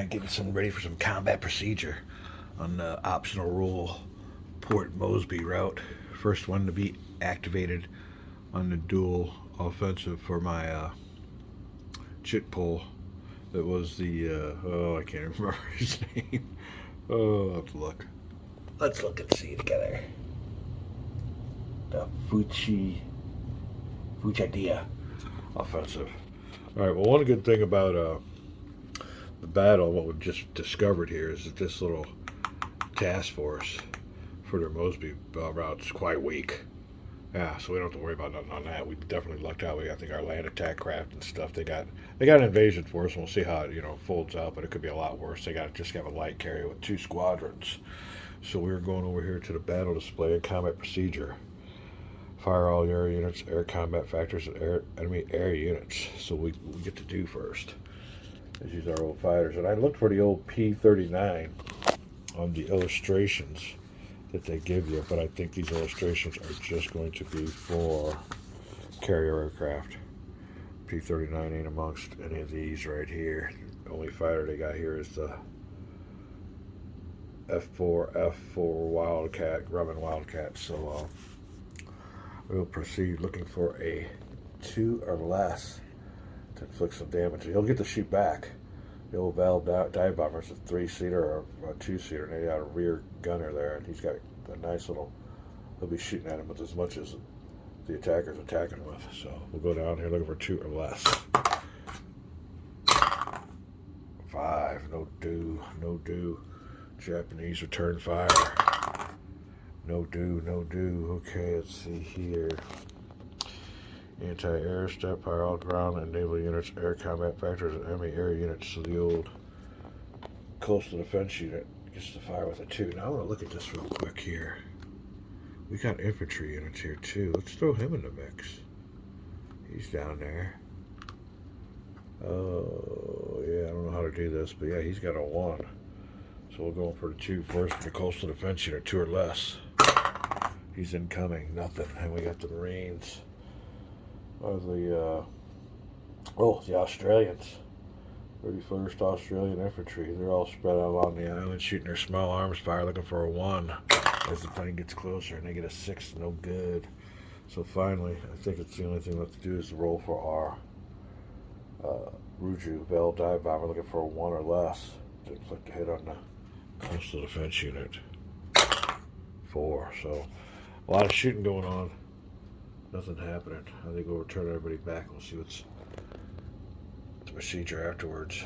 Alright, getting some ready for some combat procedure on the optional rule Port Moresby route. First one to be activated on the dual offensive for my chit pole. That was the, I can't remember his name. Oh, I'll have to look. Let's look and see together. The Fuchida offensive. Alright, well, one good thing about the battle, what we've just discovered here, is that this little task force for their Moresby route is quite weak. Yeah, so we don't have to worry about nothing on that. We definitely lucked out. I think our land attack craft and stuff, they got an invasion force, and we'll see how it folds out, but it could be a lot worse. They just have a light carrier with 2 squadrons. So we're going over here to the battle display and combat procedure. Fire all air units, air combat factors, and enemy air units. So we get to do first. Let's use our old fighters. And I looked for the old P-39 on the illustrations that they give you, but I think these illustrations are just going to be for carrier aircraft. P-39 ain't amongst any of these right here. The only fighter they got here is the F4 Wildcat, Grumman Wildcat. So we'll proceed looking for a 2 or less to inflict some damage. He'll get to shoot back. The old Naval dive bomber is a 3-seater or a 2-seater, and they got a rear gunner there, and he's got a nice little, he'll be shooting at him with as much as the attacker's attacking with. So we'll go down here looking for 2 or less. 5, no do. Japanese return fire. No do. Okay, let's see here. Anti-air, step, fire all ground and naval units, air combat factors, and enemy air units. So the old coastal defense unit gets to fire with a 2. Now I want to look at this real quick here. We got infantry units here too. Let's throw him in the mix. He's down there. Oh, yeah, I don't know how to do this, but yeah, he's got a 1. So we'll go for the 2 first for the coastal defense unit, 2 or less. He's incoming, nothing. And we got the Marines. Or the Australians. 31st Australian Infantry. They're all spread out along the island, shooting their small arms fire, looking for a 1. As the plane gets closer, and they get a 6, no good. So finally, I think it's the only thing left to do is roll for our Ruju Bell dive bomber, looking for a 1 or less to inflict a hit on the coastal defense unit. 4. So a lot of shooting going on. Nothing happening. I think we'll return everybody back. We'll see what's the procedure afterwards.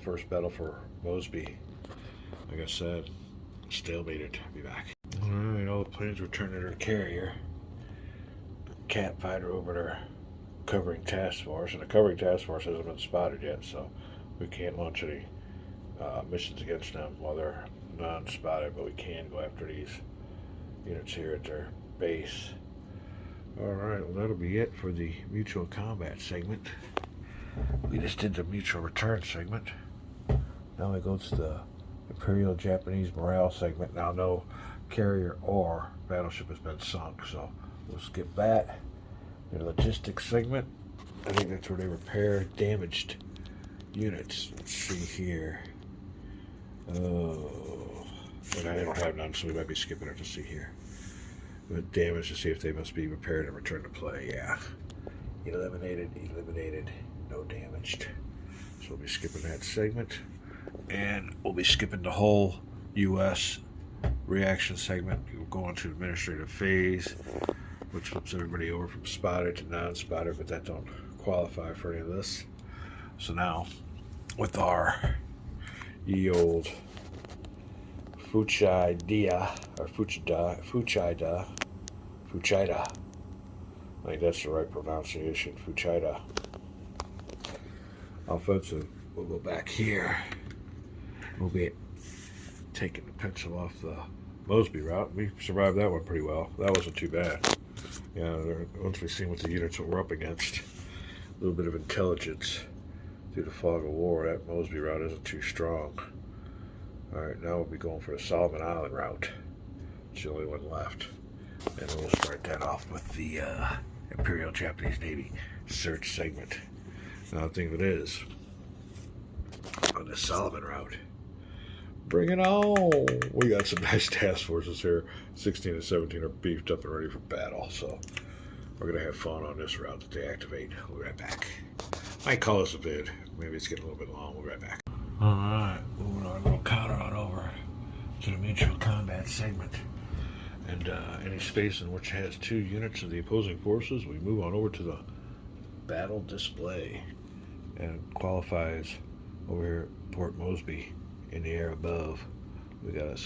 First battle for Moresby. Like I said, stalemated. I'll be back. Alright, all the planes return to their carrier. Cat fighter over their covering task force, and the covering task force hasn't been spotted yet, so we can't launch any missions against them while they're non-spotted, but we can go after these units here at their base. Alright, well, that'll be it for the mutual combat segment. We just did the mutual return segment. Now we go to the Imperial Japanese morale segment. Now no carrier or battleship has been sunk, so we'll skip that. The logistics segment, I think that's where they repair damaged units. Let's see here. Oh, but I don't have none, so we might be skipping it to see here. With damage to see if they must be repaired and returned to play. Yeah. Eliminated, no damaged. So we'll be skipping that segment. And we'll be skipping the whole U.S. reaction segment. We'll go on to administrative phase, which flips everybody over from spotted to non-spotted, but that don't qualify for any of this. So now, with our ye old Fuchida, or Fuchida, I think that's the right pronunciation, Fuchida. Offensive, we'll go back here. We'll be taking the pencil off the Moresby route. We survived that one pretty well. That wasn't too bad. Yeah, once we've seen what the units we're up against, a little bit of intelligence through the fog of war, that Moresby route isn't too strong. Alright, now we'll be going for the Solomon Island route. It's the only one left. And we'll start that off with the Imperial Japanese Navy search segment. Now the thing of it is, on the Solomon route. Bring it on! We got some nice task forces here. 16 and 17 are beefed up and ready for battle, so we're going to have fun on this route that they activate. We'll be right back. Might call this a vid. Maybe it's getting a little bit long. We'll be right back. Alright, moving our little counter on over to the mutual combat segment. And any space in which has 2 units of the opposing forces, we move on over to the battle display. And it qualifies over here at Port Mosby. In the air above, we got a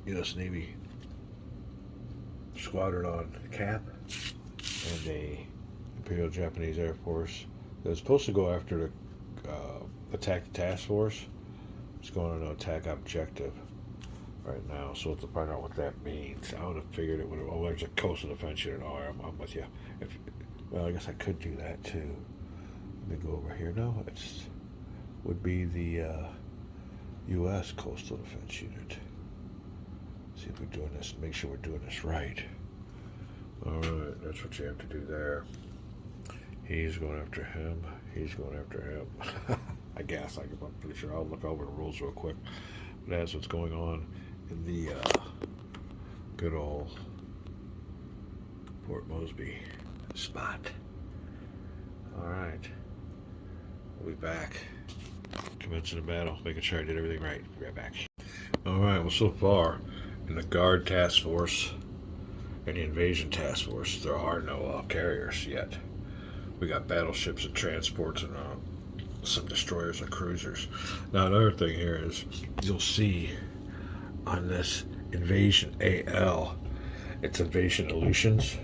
U.S. Navy squadron on cap and a Imperial Japanese Air Force that's supposed to go after the attack the task force. It's going on an attack objective right now, so let's find out what that means. I would have figured it would have. Oh, there's a coastal defense unit. Oh, I'm with you. Well, I guess I could do that too. Let me go over here. No, it's would be the U.S. Coastal Defense Unit. See if we're doing this, make sure we're doing this right. Alright, that's what you have to do there. He's going after him. He's going after him. I guess. I'm pretty sure. I'll look over the rules real quick. But that's what's going on in the good old Port Mosby spot. Alright. We'll be back. Commencing the battle, making sure I did everything right. Be right back. Alright, well, so far in the Guard Task Force and the Invasion Task Force, there are no carriers yet. We got battleships and transports and some destroyers and cruisers. Now, another thing here is you'll see on this Invasion AL, it's Invasion Aleutians,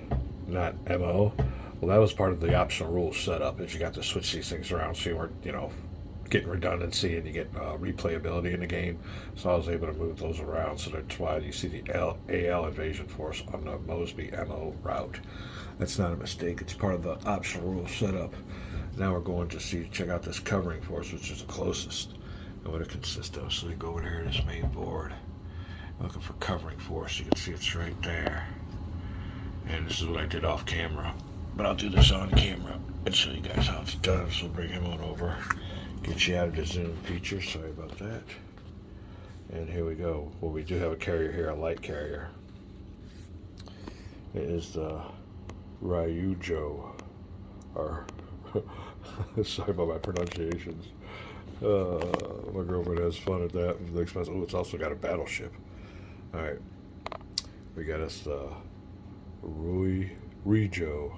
not MO. Well, that was part of the optional rules setup, is you got to switch these things around so you weren't, getting redundancy and you get replayability in the game. So I was able to move those around, so that's why you see the AL Invasion Force on the Mosby MO route. That's not a mistake. It's part of the optional rules setup. Now we're going to check out this covering force, which is the closest, and what it consists of. So we go over here to this main board, looking for covering force. You can see it's right there. And this is what I did off camera, but I'll do this on camera and show you guys how it's done. So bring him on over, get you out of the zoom feature. Sorry about that. And here we go. Well, we do have a carrier here, a light carrier. It is the Ryujo, or sorry about my pronunciations. My girlfriend has fun at that. Oh, it's also got a battleship. All right, we got us Rujo.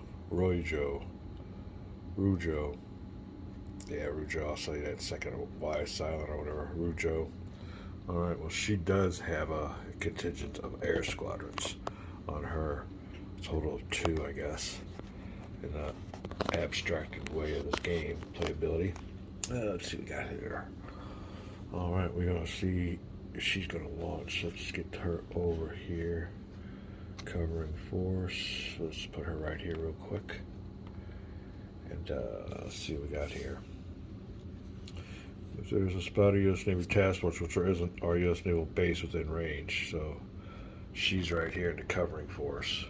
Yeah, Rujo. I'll say that second Y silent or whatever. Rujo. All right. Well, she does have a contingent of air squadrons on her. A total of 2, I guess, in the abstracted way of this game playability. Let's see what we got here. All right, we're gonna see if she's gonna launch. Let's get her over here. Covering force. Let's put her right here real quick. And let's see what we got here. If there's a spot of U.S. Navy task force, which there isn't, our U.S. Naval base within range. So she's right here in the covering force.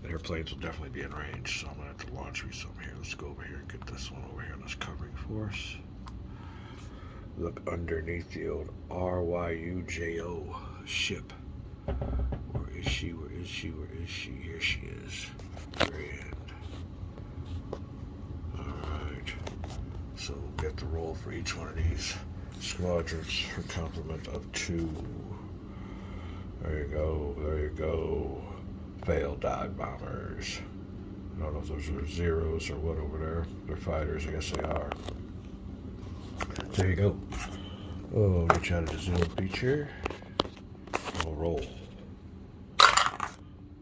And her planes will definitely be in range. So I'm going to have to launch me some here. Let's go over here and get this one over here on this covering force. Look underneath the old RYUJO ship. Where is she? Where is she? Where is she? Here she is. Grand. Alright. So we'll get the roll for each one of these squadrons for complement of 2. There you go. There you go. Failed dive bombers. I don't know if those are zeros or what over there. They're fighters. I guess they are. There you go. Oh, get you out of the zoom feature. We'll roll.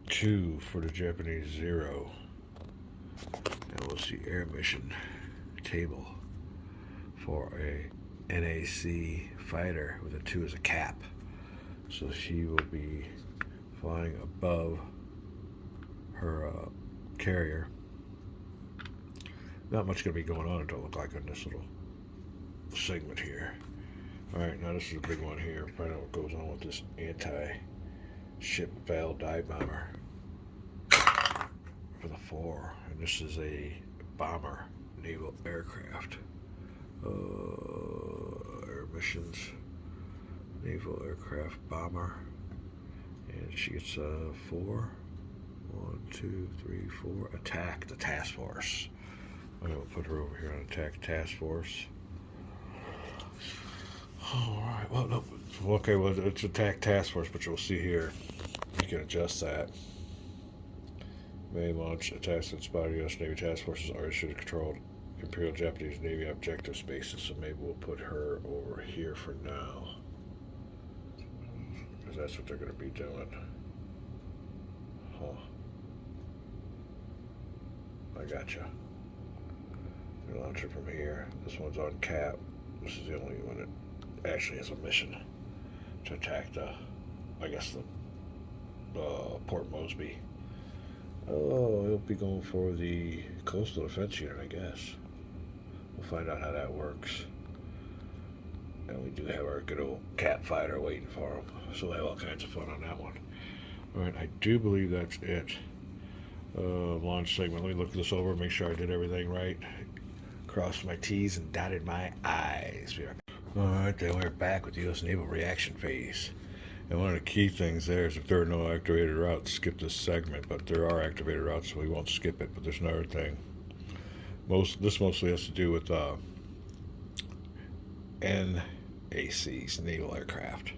2 for the Japanese 0. And we'll see air mission table for a NAC fighter with a 2 as a cap. So she will be flying above her carrier. Not much going to be going on, it don't look like, on this little segment here. Alright, now this is a big one here. Find out what goes on with this anti-ship Val dive bomber for the 4. And this is a bomber naval aircraft. Air missions, naval aircraft bomber, and she gets 4. 1, 2, 3, 4. Attack the task force. I'm gonna put her over here on attack task force. All right. Well, no. Okay. Well, it's attack task force, but you'll see here. You can adjust that. May launch attacks and spotted U.S. Navy task forces are issued to control Imperial Japanese Navy objective spaces. So maybe we'll put her over here for now, because that's what they're going to be doing. Huh. I gotcha. We launch it from here. This one's on cap. This is the only one that actually has a mission to attack the, I guess, the Port Mosby. Oh, he'll be going for the coastal defense unit, I guess. We'll find out how that works. And we do have our good old cat fighter waiting for him, so we'll have all kinds of fun on that one. Alright, I do believe that's it. Launch segment. Let me look this over, make sure I did everything right. Crossed my T's and dotted my I's. Alright, then we're back with the U.S. Naval reaction phase. And one of the key things there is if there are no activated routes, skip this segment. But there are activated routes, so we won't skip it. But there's another thing. This mostly has to do with NAC's naval aircraft.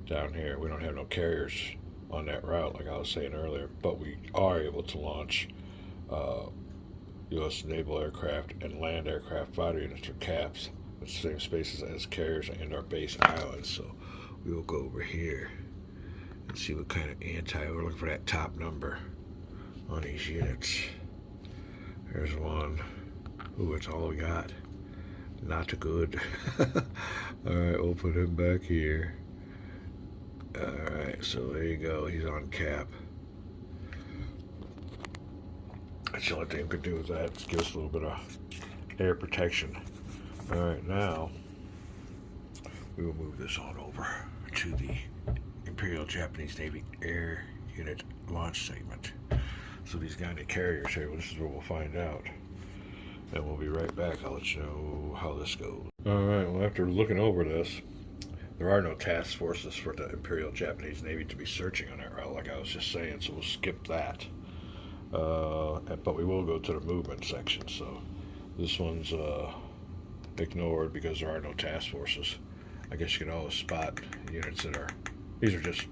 Down here, we don't have no carriers on that route, like I was saying earlier. But we are able to launch U.S. naval aircraft and land aircraft fighter units or CAPs with the same spaces as carriers and our base islands. So we will go over here and see what kind of we're looking for that top number on these units. There's one. Ooh, that's all we got. Not too good. Alright, we'll put him back here. Alright, so there you go. He's on cap. That's the only thing we could do with that. Just give us a little bit of air protection. Alright, now we will move this on over to the Imperial Japanese Navy Air Unit launch segment. So these guys in carriers here, well, this is what we'll find out. And we'll be right back. I'll let you know how this goes. Alright, well, after looking over this, there are no task forces for the Imperial Japanese Navy to be searching on that route, like I was just saying, so we'll skip that. But we will go to the movement section, so this one's ignored because there are no task forces. I guess you can always spot units that are, these are just,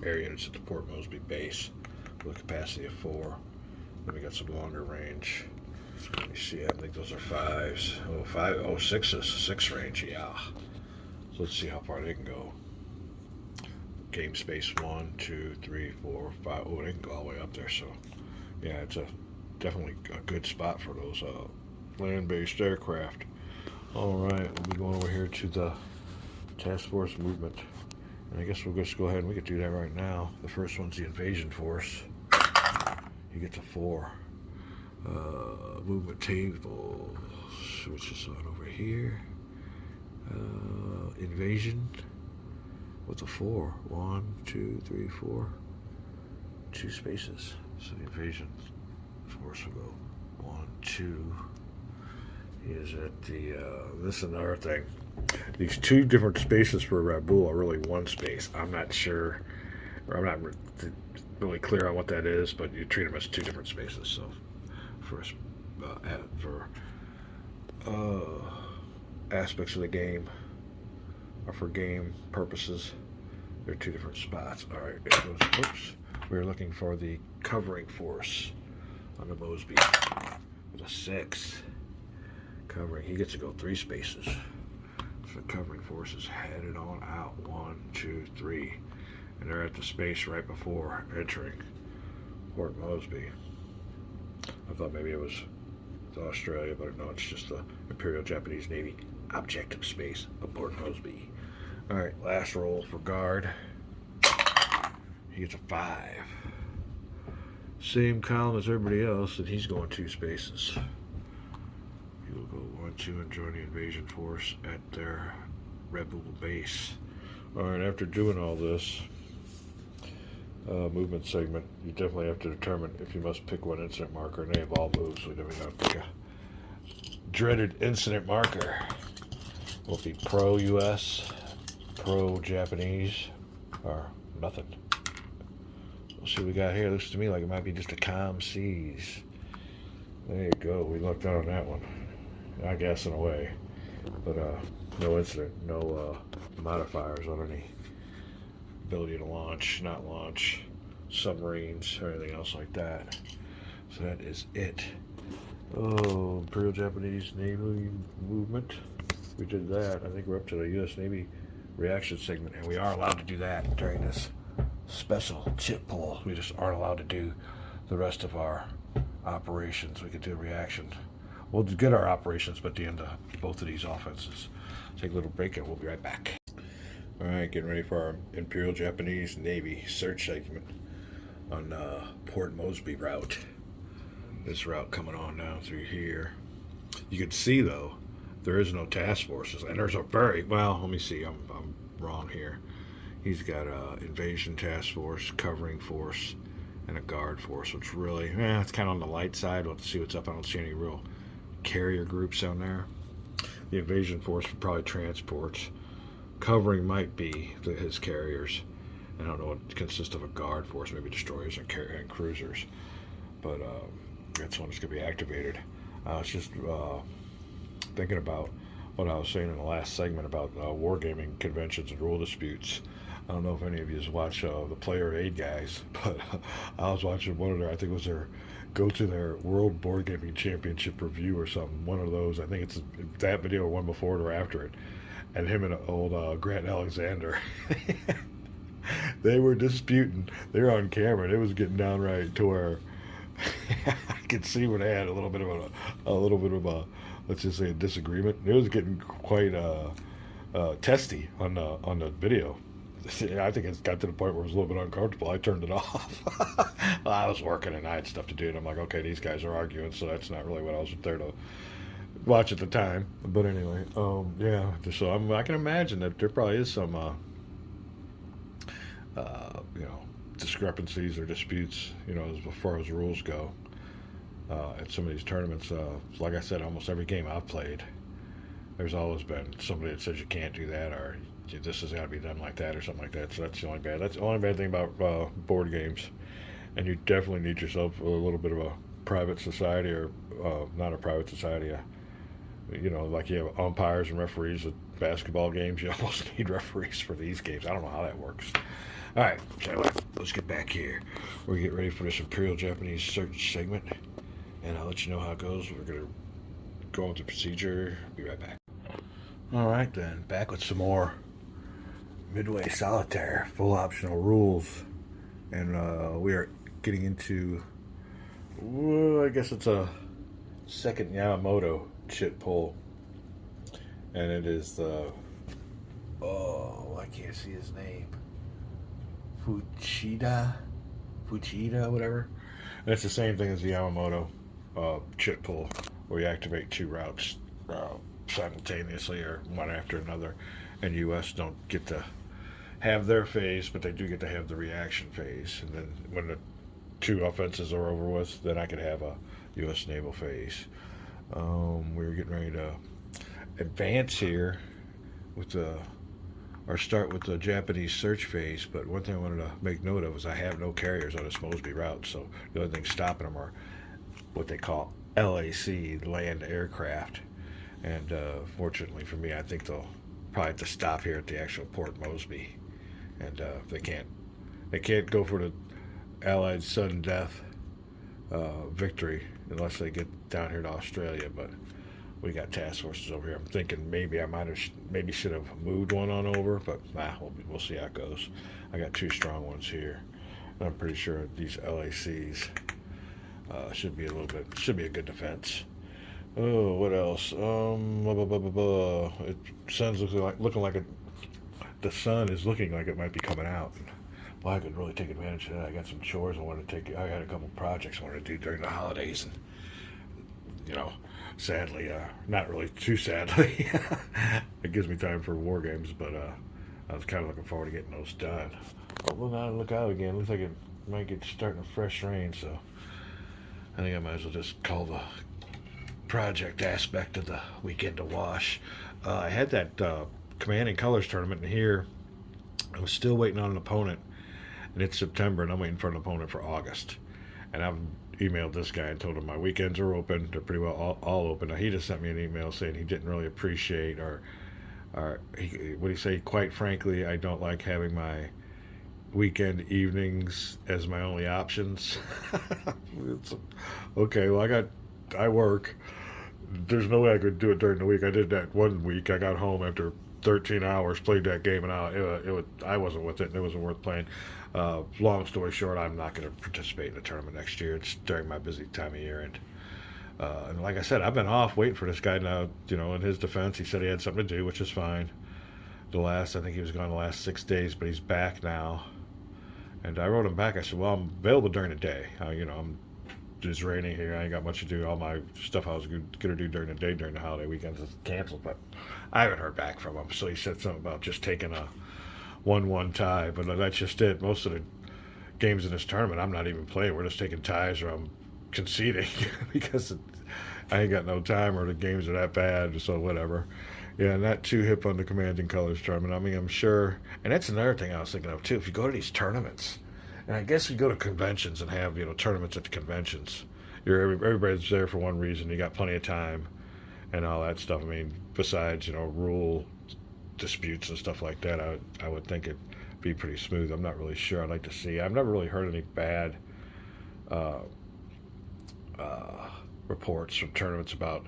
air units at the Port Mosby base with a capacity of 4. Then we got some longer range. Let me see, I think those are 5s. Oh, 5, oh, 6s, 6 range, yeah. So let's see how far they can go. Game space 1, 2, 3, 4, 5. Oh, they can go all the way up there, so yeah, it's definitely a good spot for those land-based aircraft. Alright, we'll be going over here to the task force movement. And I guess we'll just go ahead and we could do that right now. The first one's the invasion force. He gets a 4. Movement table. Switch this on over here. Invasion with a 4. 1, 2, 3, 4. 2 spaces. So the invasion force will go 1, 2. He is at the, this is another thing. These 2 different spaces for Rabaul are really 1 space. I'm not sure, or I'm not really clear on what that is, but you treat them as 2 different spaces. So for aspects of the game, or for game purposes, they're 2 different spots. All right, it goes, oops. We're looking for the covering force on the Mosby with a 6. Covering, he gets to go 3 spaces. So the covering force is headed on out. 1, 2, 3. And they're at the space right before entering Port Mosby. I thought maybe it was Australia, but no, it's just the Imperial Japanese Navy objective space of Port Mosby. Alright, last roll for guard. He gets a 5. Same column as everybody else, and he's going 2 spaces. He will go 1, 2 and join the invasion force at their Rabaul base. Alright, after doing all this movement segment, you definitely have to determine if you must pick one incident marker, and they have all moved, so we definitely have to pick dreaded incident marker. Will it be pro-US, pro-Japanese, or nothing? We'll see what we got here. Looks to me like it might be just a calm seas. There you go. We lucked out on that one. I guess in a way. But no incident, no modifiers on any ability to launch, not launch, submarines, or anything else like that. So that is it. Oh, Imperial Japanese Navy movement. We did that. I think we're up to the U.S. Navy reaction segment, and we are allowed to do that during this special chip pull. We just aren't allowed to do the rest of our operations. We could do a reaction. We'll get our operations, but at the end of both of these offenses. Take a little break, and we'll be right back. All right, getting ready for our Imperial Japanese Navy search segment on Port Moresby route. This route coming on down through here. You can see, though, there is no task forces, and there's a very, well, let me see, I'm wrong here. He's got a invasion task force, covering force, and a guard force, which really, it's kind of on the light side. We'll have to see what's up. I don't see any real carrier groups down there. The invasion force would probably transports. Covering might be his carriers. I don't know what consists of a guard force, maybe destroyers and cruisers. But that's when it's going to be activated. I was just thinking about what I was saying in the last segment about wargaming conventions and rule disputes. I don't know if any of you watch the Player Aid guys, but I was watching one of their, I think it was their, go to their World Board Gaming Championship review or something. One of those, I think it's that video or one before it or after it. And him and old Grant Alexander, they were disputing. They were on camera, and it was getting downright to where I could see where they had a little bit of a, let's just say, a disagreement. It was getting quite testy on the video. I think it's got to the point where it was a little bit uncomfortable. I turned it off. Well, I was working and I had stuff to do, and I'm like, okay, these guys are arguing, so that's not really what I was there to watch at the time. But anyway, yeah. So I can imagine that there probably is some, discrepancies or disputes, as far as rules go, at some of these tournaments. Like I said, almost every game I've played, there's always been somebody that says you can't do that, or this has got to be done like that, or something like that. So that's the only bad thing about board games. And you definitely need yourself a little bit of a private society, or not a private society, like you have umpires and referees at basketball games. You almost need referees for these games. I don't know how that works. All right, so let's get back here. We're getting ready for this Imperial Japanese search segment, and I'll let you know how it goes. We're going to go into procedure. Be right back. All right, then. Back with some more Midway Solitaire, full optional rules. And we are getting into, I guess it's a second Yamamoto chit pull. And it is the, I can't see his name. Fuchida, whatever. And it's the same thing as the Yamamoto chit pull, where you activate two routes simultaneously or one after another. And US don't get to have their phase, but they do get to have the reaction phase. And then when the two offenses are over with, then I could have a US naval phase. We're getting ready to advance here with start with the Japanese search phase. But one thing I wanted to make note of is I have no carriers on this Moresby route, so the only thing stopping them are what they call LAC, land aircraft. And fortunately for me, I think they'll probably have to stop here at the actual Port Moresby. And they can't go for the Allied sudden death victory unless they get down here to Australia. But we got task forces over here. I'm thinking maybe I should have moved one on over, but we'll see how it goes. I got two strong ones here. I'm pretty sure these LACs should be a good defense. Oh, what else? Sun's looking like the sun is looking like it might be coming out. Well, I could really take advantage of that. I got some chores I had a couple projects I wanted to do during the holidays, and sadly, not really too sadly, it gives me time for war games, but I was kind of looking forward to getting those done. But look out again. Looks like it might get starting a fresh rain, so I think I might as well just call project aspect of the weekend to wash. I had that Command and Colors tournament in here. I was still waiting on an opponent, and it's September, and I'm waiting for an opponent for August. And I've emailed this guy and told him my weekends are open. They're pretty well all open. Now, he just sent me an email saying he didn't really appreciate, or what do you say? Quite frankly, I don't like having my weekend evenings as my only options. Okay, well, I work. There's no way I could do it during the week. I did that one week. I got home after 13 hours, played that game, and I wasn't with it, and it wasn't worth playing. Long story short, I'm not going to participate in the tournament next year. It's during my busy time of year, and like I said, I've been off waiting for this guy now. You know, in his defense, he said he had something to do, which is fine. I think he was gone the last 6 days, but he's back now. And I wrote him back. I said, well, I'm available during the day. It's raining here. I ain't got much to do. All my stuff I was going to do during the day, during the holiday weekends, is canceled. But I haven't heard back from him. So he said something about just taking a 1-1 tie. But that's just it. Most of the games in this tournament, I'm not even playing. We're just taking ties, or I'm conceding because I ain't got no time, or the games are that bad. So whatever. Yeah, not too hip on the Command and Colors tournament. I mean, I'm sure. And that's another thing I was thinking of, too. If you go to these tournaments, and I guess you go to conventions and have, tournaments at the conventions, everybody's there for one reason. You got plenty of time and all that stuff. I mean, besides, rule disputes and stuff like that, I would think it'd be pretty smooth. I'm not really sure. I'd like to see. I've never really heard any bad reports from tournaments about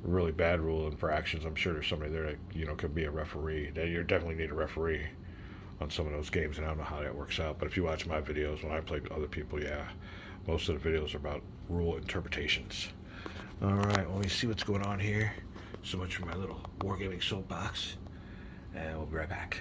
really bad rule infractions. I'm sure there's somebody there that could be a referee. You definitely need a referee on some of those games, and I don't know how that works out. But if you watch my videos when I play with other people, yeah, most of the videos are about rule interpretations. All right, well, let me see what's going on here. So much for my little wargaming soapbox, and we'll be right back.